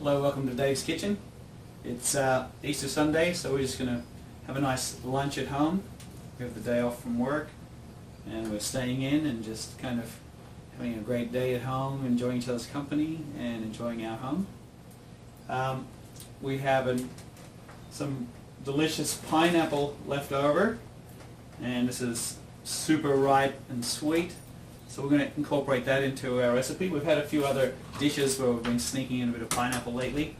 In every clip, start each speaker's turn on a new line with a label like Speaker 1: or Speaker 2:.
Speaker 1: Hello, welcome to Dave's Kitchen. It's Easter Sunday, so we're just going to have a nice lunch at home. We have the day off from work, and we're staying in and just kind of having a great day at home, enjoying each other's company and enjoying our home. We have some delicious pineapple left over, and this is super ripe and sweet. So we're going to incorporate that into our recipe. We've had a few other dishes where we've been sneaking in a bit of pineapple lately,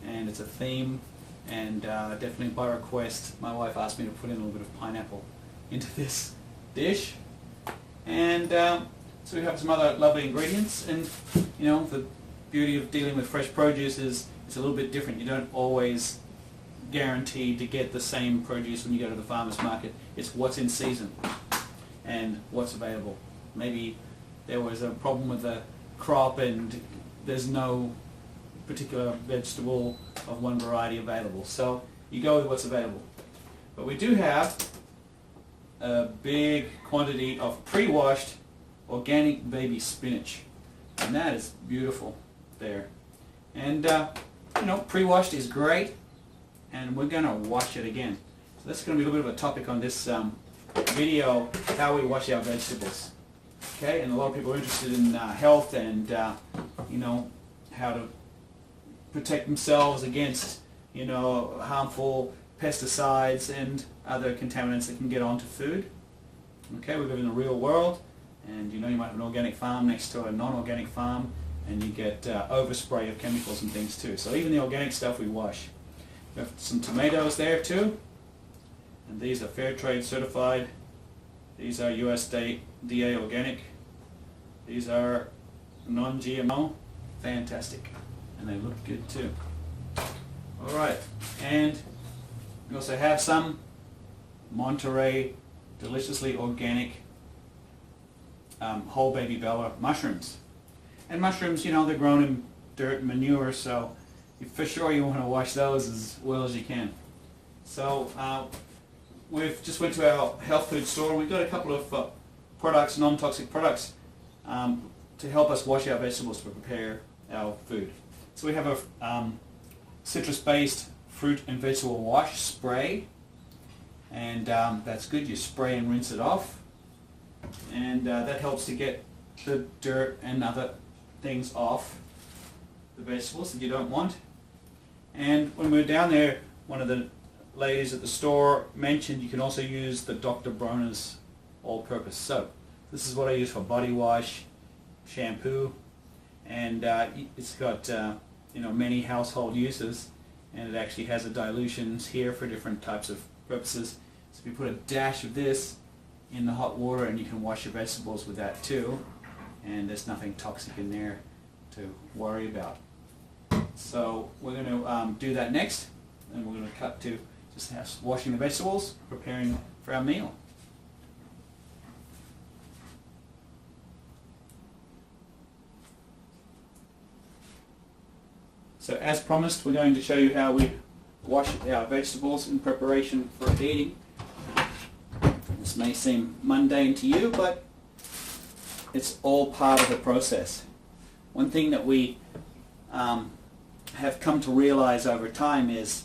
Speaker 1: and it's a theme, and definitely by request my wife asked me to put in a little bit of pineapple into this dish. And so we have some other lovely ingredients, and you know, the beauty of dealing with fresh produce is it's a little bit different. You don't always guarantee to get the same produce when you go to the farmer's market. It's what's in season and what's available. Maybe there was a problem with the crop and there's no particular vegetable of one variety available. So you go with what's available. But we do have a big quantity of pre-washed organic baby spinach. And that is beautiful there. And you know, pre-washed is great, and we're going to wash it again. So that's going to be a little bit of a topic on this video, how we wash our vegetables. Okay, and a lot of people are interested in health and you know, how to protect themselves against, you know, harmful pesticides and other contaminants that can get onto food. Okay, we live in the real world, and you know, you might have an organic farm next to a non-organic farm, and you get overspray of chemicals and things too. So even the organic stuff we wash. We have some tomatoes there too, and these are fair trade certified. These are USDA organic. These are non-GMO. Fantastic. And they look good too. Alright, and we also have some Monterey deliciously organic whole baby Bella mushrooms. And mushrooms, you know, they're grown in dirt and manure, so for sure you want to wash those as well as you can. So we've just went to our health food store, and we've got a couple of products, non-toxic products, to help us wash our vegetables to prepare our food. So we have a citrus-based fruit and vegetable wash spray, and that's good. You spray and rinse it off, and that helps to get the dirt and other things off the vegetables that you don't want. And when we were down there, one of the ladies at the store mentioned you can also use the Dr. Bronner's all-purpose soap. This is what I use for body wash, shampoo, and it's got you know, many household uses, and it actually has a dilutions here for different types of purposes. So if you put a dash of this in the hot water, and you can wash your vegetables with that too, and there's nothing toxic in there to worry about. So we're going to do that next, and we're going to cut to just washing the vegetables, preparing for our meal. So as promised, we're going to show you how we wash our vegetables in preparation for eating. This may seem mundane to you, but it's all part of the process. One thing that we have come to realize over time is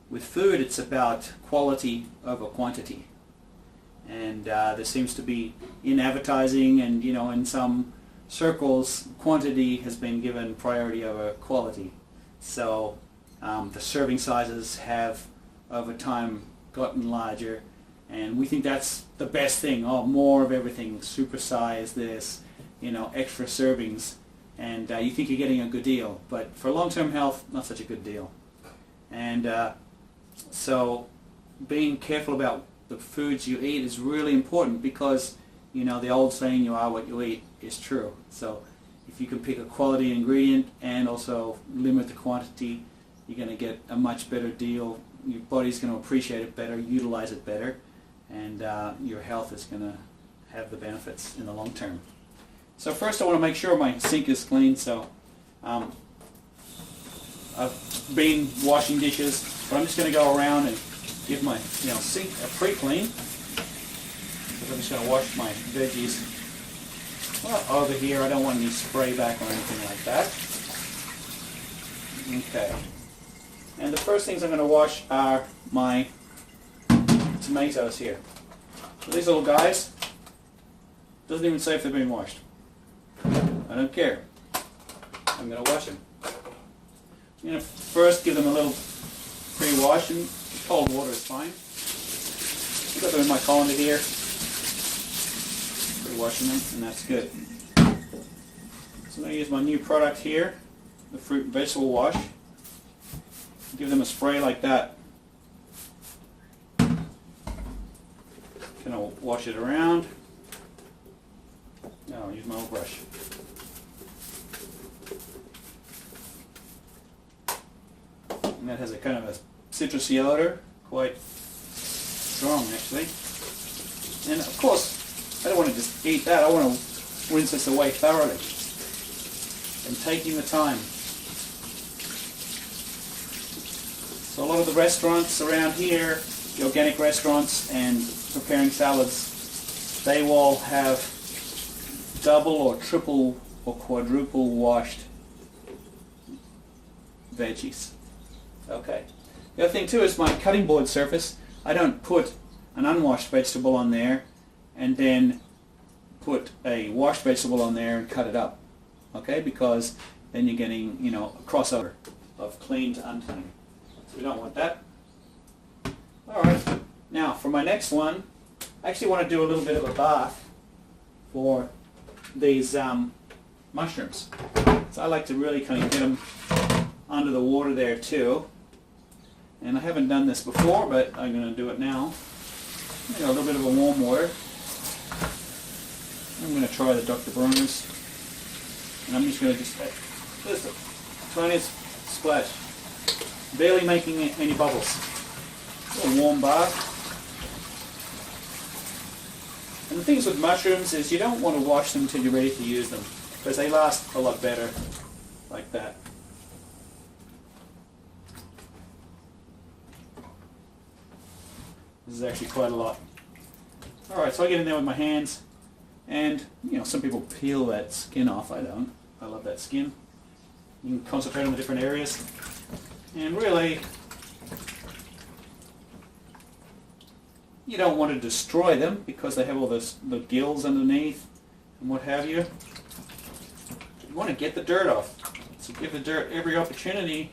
Speaker 1: with food it's about quality over quantity. And there seems to be, in advertising and you know, in some circles, quantity has been given priority over quality. So the serving sizes have over time gotten larger, and we think that's the best thing. Oh, more of everything, supersize this, you know, extra servings, and you think you're getting a good deal. But for long-term health, not such a good deal. And so being careful about the foods you eat is really important, because you know, the old saying, you are what you eat, is true. So if you can pick a quality ingredient and also limit the quantity, you're going to get a much better deal. Your body's going to appreciate it better, utilize it better, and your health is going to have the benefits in the long term. So first I want to make sure my sink is clean. So I've been washing dishes, but I'm just going to go around and give my sink a pre-clean. So I'm just going to wash my veggies. Well, over here I don't want any spray back or anything like that. Okay. And the first things I'm going to wash are my tomatoes here. So these little guys, doesn't even say if they've been washed. I don't care. I'm going to wash them. I'm going to first give them a little pre-wash, and cold water is fine. I've got them in my colander here. Pre-washing them, and that's good. So I'm going to use my new product here, the fruit and vegetable wash. Give them a spray like that. Kind of wash it around. Now I'll use my old brush. And that has a kind of a citrusy odor, quite strong actually. And of course, I don't want to just eat that. I want to rinse this away thoroughly. And taking the time. So a lot of the restaurants around here, the organic restaurants and preparing salads, they will have double or triple or quadruple washed veggies. Okay. The other thing too is my cutting board surface. I don't put an unwashed vegetable on there and then put a washed vegetable on there and cut it up. Okay, because then you're getting, you know, a crossover of clean to unclean. So we don't want that. Alright, now for my next one, I actually want to do a little bit of a bath for these mushrooms. So I like to really kind of get them under the water there too. And I haven't done this before, but I'm going to do it now. A little bit of a warm water. I'm going to try the Dr. Bronner's. And I'm just going to just a tiniest splash. Barely making any bubbles. A warm bath. And the things with mushrooms is you don't want to wash them until you're ready to use them, because they last a lot better like that. This is actually quite a lot. Alright, so I get in there with my hands, and you know, some people peel that skin off. I don't. I love that skin. You can concentrate on the different areas. And really, you don't want to destroy them because they have all the gills underneath and what have you. You want to get the dirt off. So give the dirt every opportunity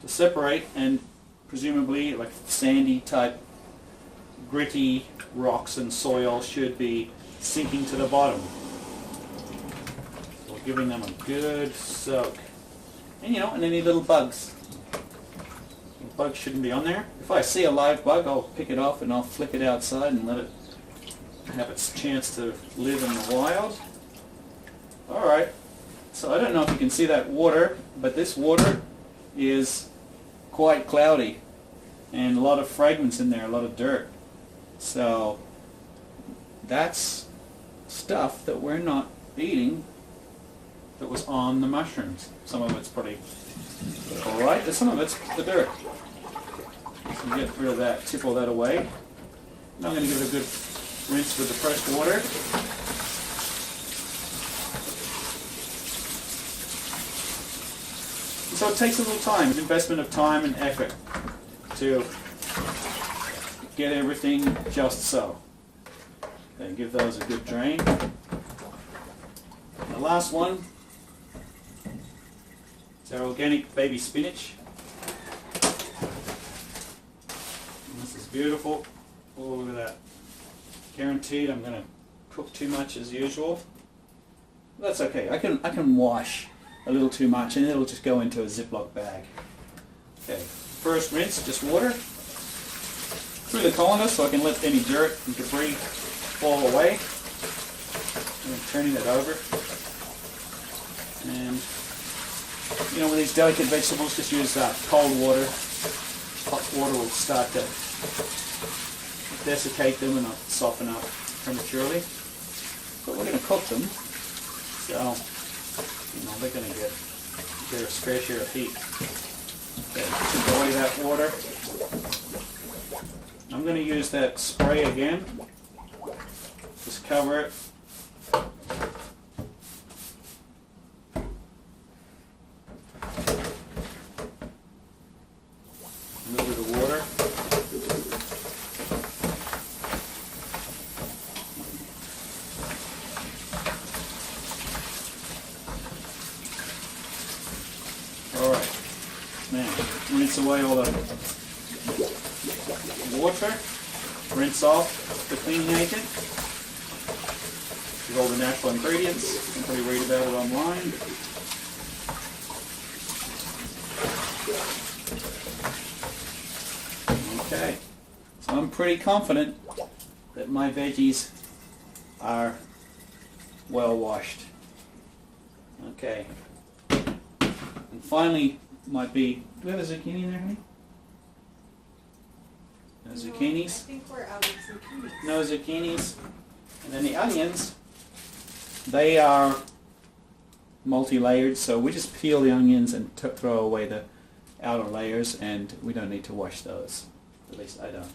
Speaker 1: to separate, and presumably like sandy type gritty rocks and soil should be sinking to the bottom. So we're giving them a good soak. And you know, and any little bugs. Bugs shouldn't be on there. If I see a live bug, I'll pick it off and I'll flick it outside and let it have its chance to live in the wild. Alright, so I don't know if you can see that water, but this water is quite cloudy and a lot of fragments in there, a lot of dirt. So that's stuff that we're not eating that was on the mushrooms. Some of it's pretty alright, some of it's the dirt. So get rid of that, tip all that away. Now I'm going to give it a good rinse with the fresh water. And so it takes a little time, an investment of time and effort to get everything just so. Okay, give those a good drain. And the last one is our organic baby spinach. And this is beautiful. Oh, look at that. Guaranteed I'm going to cook too much as usual. That's okay. I can wash a little too much and it'll just go into a Ziploc bag. Okay, first rinse, just water through the colander so I can let any dirt and debris fall away. And turning it over. And you know, with these delicate vegetables, just use cold water. Hot water will start to desiccate them and not soften up prematurely. But we're going to cook them, so you know they're going to get their fair share of heat. Okay, just enjoy that water. I'm going to use that spray again. Just cover it. rinse away all the water, rinse off the cleaning agent. With all the natural ingredients. You can probably read about it online. Okay, so I'm pretty confident that my veggies are well washed. Okay, and finally might be, do we have a zucchini in there, honey? No zucchinis?
Speaker 2: I think we're out of zucchinis.
Speaker 1: No zucchinis. And then the onions, they are multi-layered, so we just peel the onions and throw away the outer layers, and we don't need to wash those. At least I don't.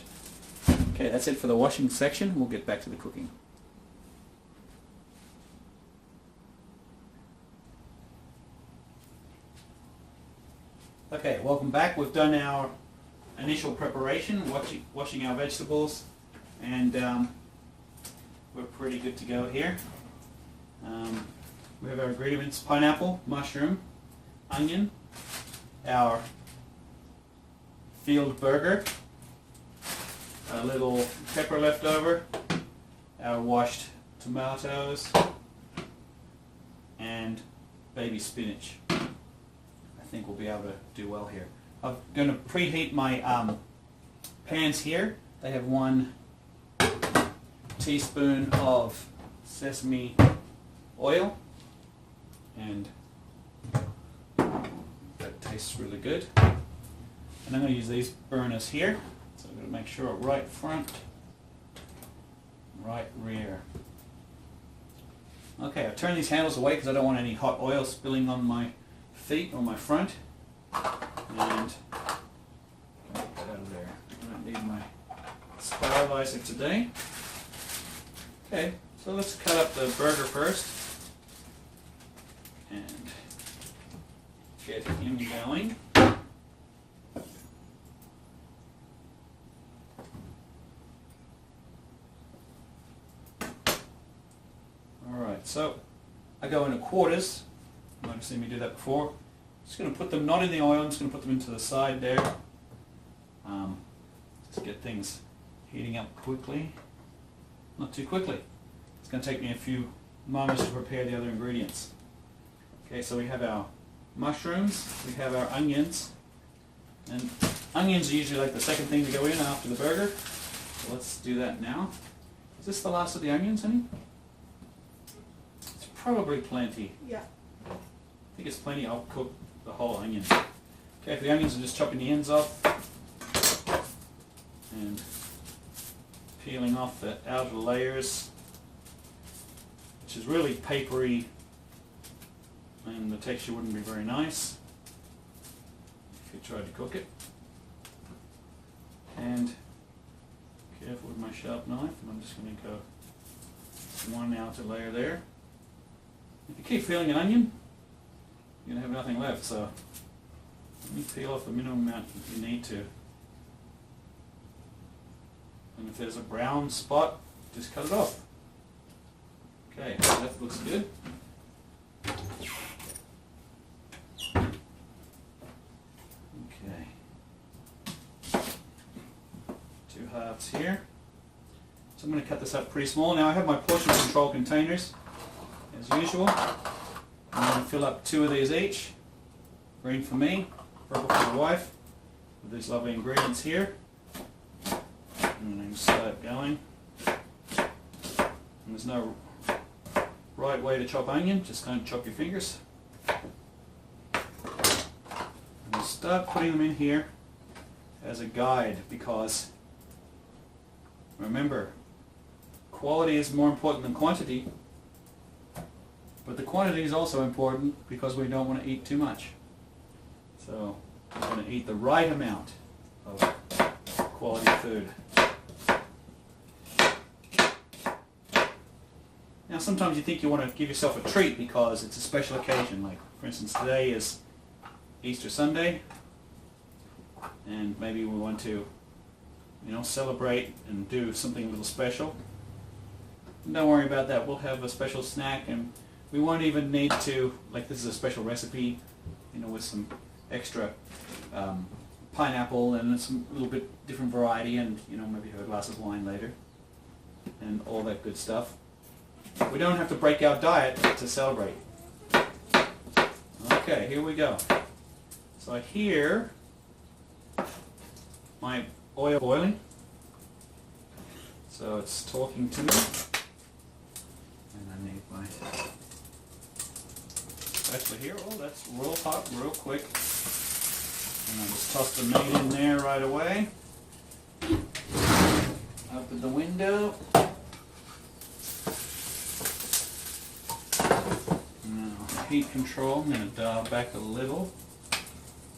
Speaker 1: Okay, that's it for the washing section. We'll get back to the cooking. Okay, welcome back. We've done our initial preparation, washing our vegetables, and we're pretty good to go here. We have our ingredients: pineapple, mushroom, onion, our field burger, a little pepper left over, our washed tomatoes, and baby spinach. I think we'll be able to do well here. I'm going to preheat my pans here. They have 1 teaspoon of sesame oil, and that tastes really good. And I'm going to use these burners here. So I'm going to make sure right front, right rear. Okay, I've turned these handles away because I don't want any hot oil spilling on my feet or my front. And get that out of there. I don't need my sterilizer today. Okay, so let's cut up the burger first and get him going. Alright, so I go into quarters. You might have seen me do that before. Just going to put them not in the oil, I'm just going to put them into the side there. Just get things heating up quickly. Not too quickly. It's going to take me a few moments to prepare the other ingredients. Okay, so we have our mushrooms, we have our onions, and onions are usually like the second thing to go in after the burger. So let's do that now. Is this the last of the onions, honey? It's probably plenty.
Speaker 2: Yeah.
Speaker 1: I think it's plenty. I'll cook the whole onion. Okay, for the onions, I'm just chopping the ends off and peeling off the outer layers, which is really papery, and the texture wouldn't be very nice if you tried to cook it. And careful with my sharp knife, and I'm just going to go 1 outer layer there. If you keep peeling an onion, you're going to have nothing left, so let me peel off the minimum amount you need to. And if there's a brown spot, just cut it off. Okay, that looks good. Okay. 2 halves here. So I'm going to cut this up pretty small. Now I have my portion control containers, as usual. I'm going to fill up 2 of these each. Green for me, purple for the wife, with these lovely ingredients here. And then start going. And there's no right way to chop onion, just don't chop your fingers. And we'll start putting them in here as a guide, because remember, quality is more important than quantity, but the quantity is also important because we don't want to eat too much. So we're going to eat the right amount of quality food. Now sometimes you think you want to give yourself a treat because it's a special occasion, like for instance today is Easter Sunday, and maybe we want to, celebrate and do something a little special. Don't worry about that. We'll have a special snack, and we won't even need to, like this is a special recipe, with some extra pineapple and some little bit different variety, and maybe have a glass of wine later, and all that good stuff. We don't have to break our diet to celebrate. Okay, here we go. So here, my oil boiling. So it's talking to me. And I need my spatula here. Oh, that's real hot, real quick. And I'll just toss the meat in there right away. Open the window. Now, heat control, I'm going to dial back a little.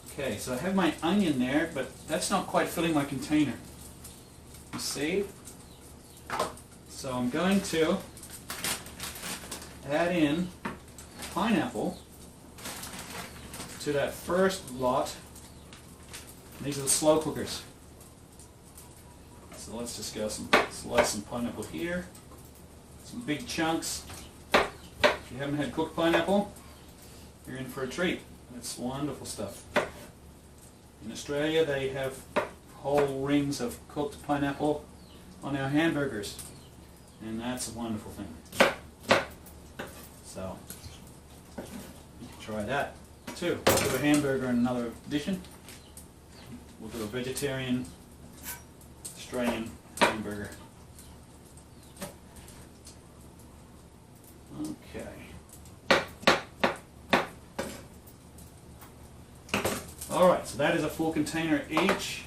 Speaker 1: Okay, so I have my onion there, but that's not quite filling my container. You see? So I'm going to add in pineapple to that first lot. These are the slow cookers. So let's just go slice some pineapple here. Some big chunks. If you haven't had cooked pineapple, you're in for a treat. It's wonderful stuff. In Australia, they have whole rings of cooked pineapple on our hamburgers, and that's a wonderful thing. So you can try that too. We'll do a hamburger in another edition. We'll do a vegetarian Australian hamburger. Okay. Alright, so that is a full container each.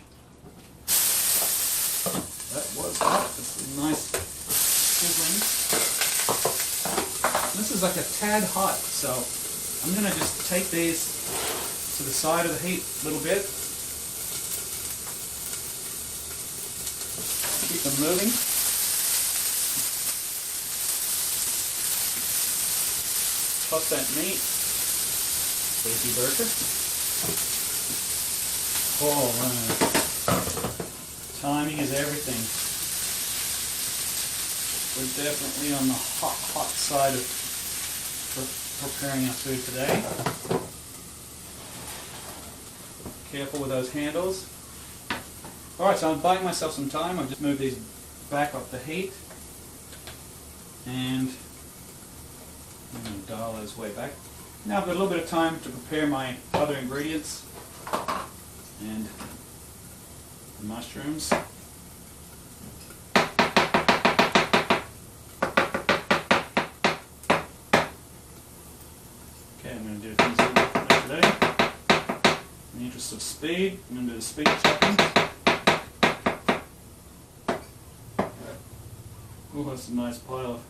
Speaker 1: That was hot. It's nice sizzling. This is like a tad hot, so I'm going to just take these to the side of the heat a little bit. Keep them moving. Toss that meat. Baby burger. Oh, timing is everything. We're definitely on the hot side of preparing our food today. Careful with those handles. Alright, so I'm buying myself some time. I've just moved these back off the heat. And I'm going to dial those way back. Now I've got a little bit of time to prepare my other ingredients. And the mushrooms. Okay, I'm going to do things a little differently today. In the interest of speed, I'm going to do the speed chopping. Oh, that's a nice pile of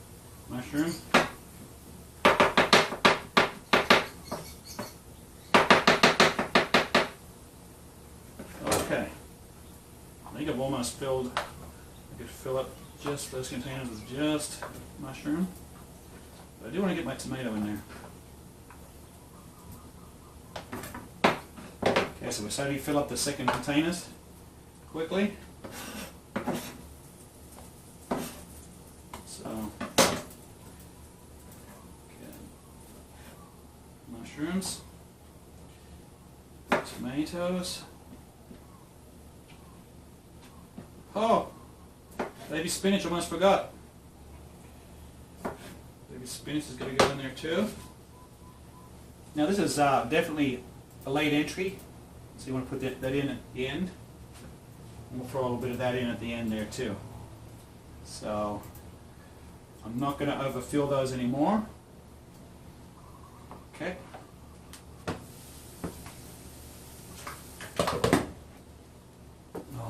Speaker 1: mushroom. Okay, I think I've almost filled. I could fill up just those containers with just mushroom. But I do want to get my tomato in there. Okay, so we're starting to fill up the second containers quickly. So, okay, mushrooms, tomatoes. Oh, baby spinach, almost forgot. Baby spinach is going to go in there too. Now this is definitely a late entry, so you want to put that in at the end. And we'll throw a little bit of that in at the end there too. So I'm not going to overfill those anymore. Okay.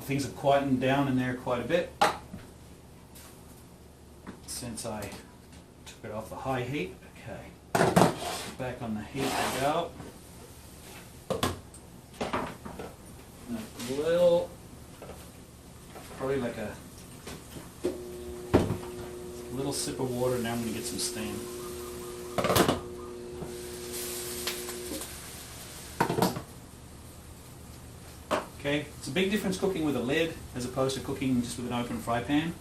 Speaker 1: Things have quietened down in there quite a bit since I took it off the high heat. Okay, back on the heat we go. A little, probably like a little sip of water. Now I'm going to get some steam. Okay, it's a big difference cooking with a lid as opposed to cooking just with an open fry pan.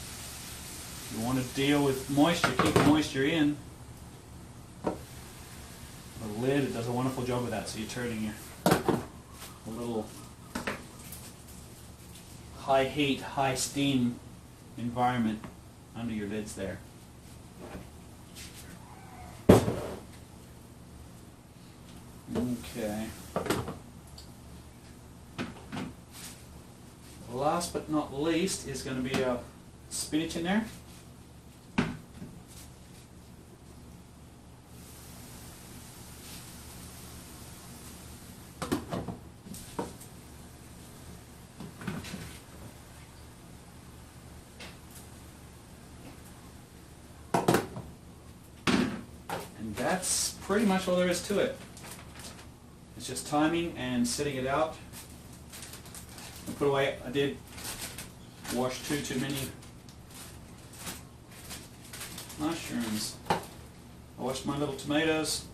Speaker 1: If you want to deal with moisture, keep the moisture in. The lid, it does a wonderful job of that, so you're turning a little high heat, high steam environment under your lids there. Okay. Last but not least is going to be our spinach in there. And that's pretty much all there is to it. It's just timing and setting it out. I put away, I did wash too many mushrooms. I washed my little tomatoes.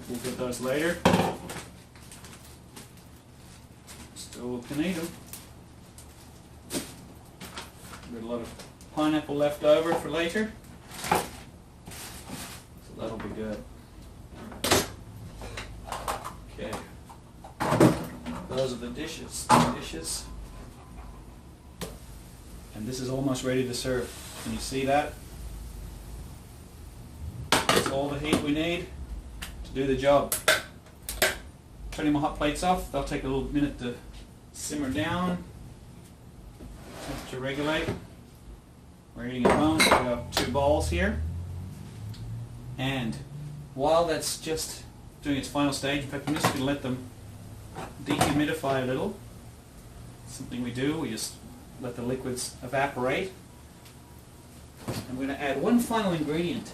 Speaker 1: We'll get those later. Still can eat them. Got a lot of pineapple left over for later. So that'll be good. Okay. Those are the dishes. And this is almost ready to serve. Can you see that? That's all the heat we need to do the job. Turning my hot plates off, they'll take a little minute to simmer down. Temperature regulate. We're eating at home, so we have 2 bowls here. And while that's just doing its final stage, in fact I'm just going to let them dehumidify a little. Something we do, we just let the liquids evaporate. And we're going to add one final ingredient.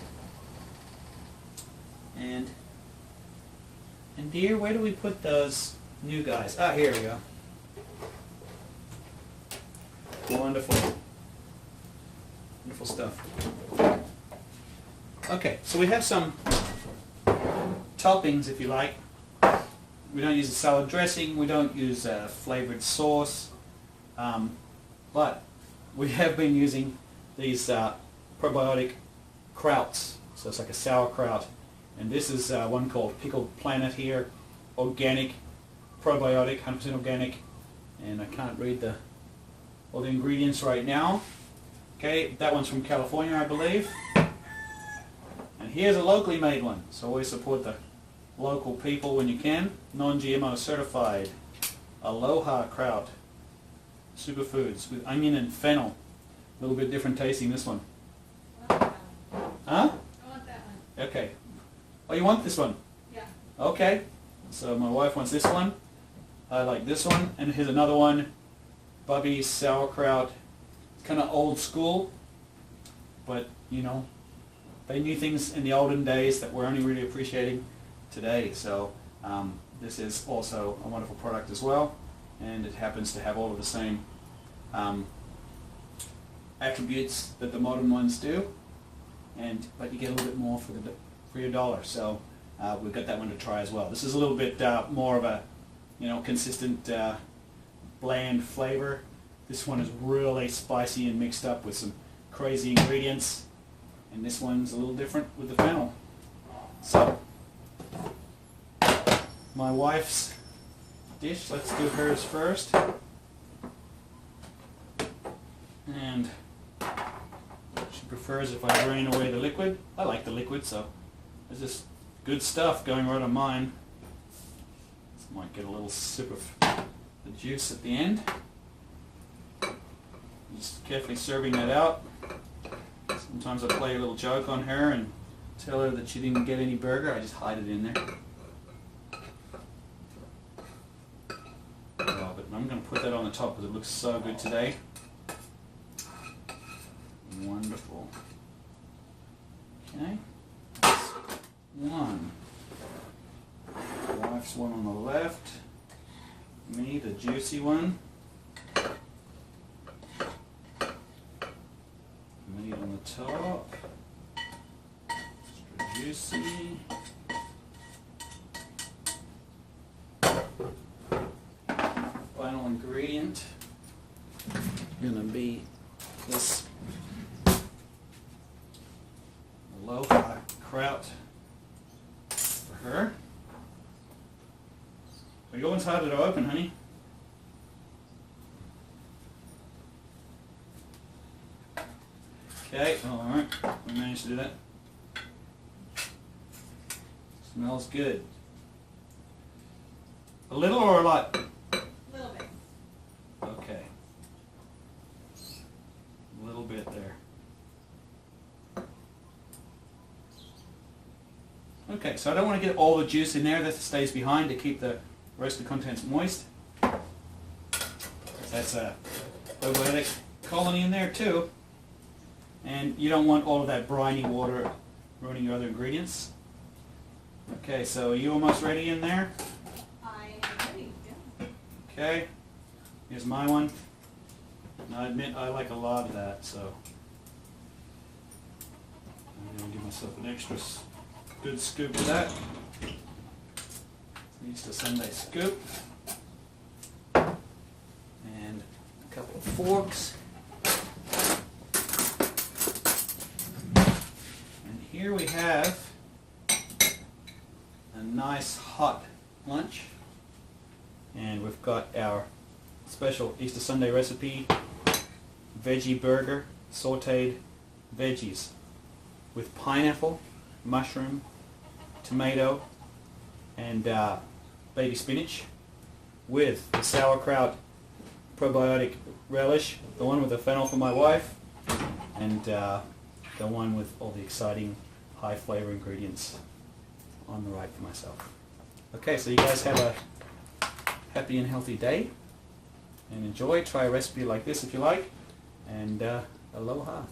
Speaker 1: And dear, where do we put those new guys? Ah, here we go. Wonderful. Wonderful stuff. Okay, so we have some toppings, if you like. We don't use a salad dressing, we don't use a flavored sauce, but we have been using these probiotic krauts. So it's like a sauerkraut. And this is one called Pickled Planet here, organic, probiotic, 100% organic. And I can't read all the ingredients right now. Okay, that one's from California, I believe. And here's a locally made one. So always support the local people when you can. Non-GMO certified. Aloha Kraut. Superfoods with onion and fennel. A little bit different tasting, this one.
Speaker 2: I want that one.
Speaker 1: Huh?
Speaker 2: I want that one.
Speaker 1: Okay. Oh, you want this one?
Speaker 2: Yeah.
Speaker 1: Okay. So my wife wants this one. I like this one. And here's another one. Bubby's sauerkraut. It's kind of old school. But, you know, they knew things in the olden days that we're only really appreciating today. So this is also a wonderful product as well. And it happens to have all of the same attributes that the modern ones do. But you get a little bit more for your dollar. So we've got that one to try as well. This is a little bit more of a, you know, consistent bland flavor. This one is really spicy and mixed up with some crazy ingredients. And this one's a little different with the fennel. So my wife's dish, let's do hers first. And she prefers if I drain away the liquid. I like the liquid, so there's just good stuff going right on mine. This might get a little sip of the juice at the end. Just carefully serving that out. Sometimes I play a little joke on her and tell her that she didn't get any burger. I just hide it in there. Oh, but I'm going to put that on the top because it looks so good today. Wonderful. Okay. That's one. Wife's one on the left. Me, the juicy one. Meat on the top. Extra juicy. Final ingredient gonna be this Aloha Kraut for her. Well, your one's harder to open, honey. Okay, alright, we managed to do that. Smells good. A little or a lot?
Speaker 2: A little bit.
Speaker 1: Okay. A little bit there. Okay, so I don't want to get all the juice in there that stays behind to keep the roasted contents moist. That's a probiotic colony in there too. And you don't want all of that briny water ruining your other ingredients. Okay, so are you almost ready in there?
Speaker 2: I am ready, yeah.
Speaker 1: Okay, here's my one. And I admit I like a lot of that, so I'm going to give myself an extra good scoop of that. Easter Sunday scoop. And a couple of forks. And here we have a nice hot lunch. And we've got our special Easter Sunday recipe, veggie burger, sauteed veggies with pineapple, mushroom, tomato, and baby spinach, with the sauerkraut probiotic relish, the one with the fennel for my wife, and the one with all the exciting high flavor ingredients on the right for myself. Okay, so you guys have a happy and healthy day, and enjoy. Try a recipe like this if you like, and aloha.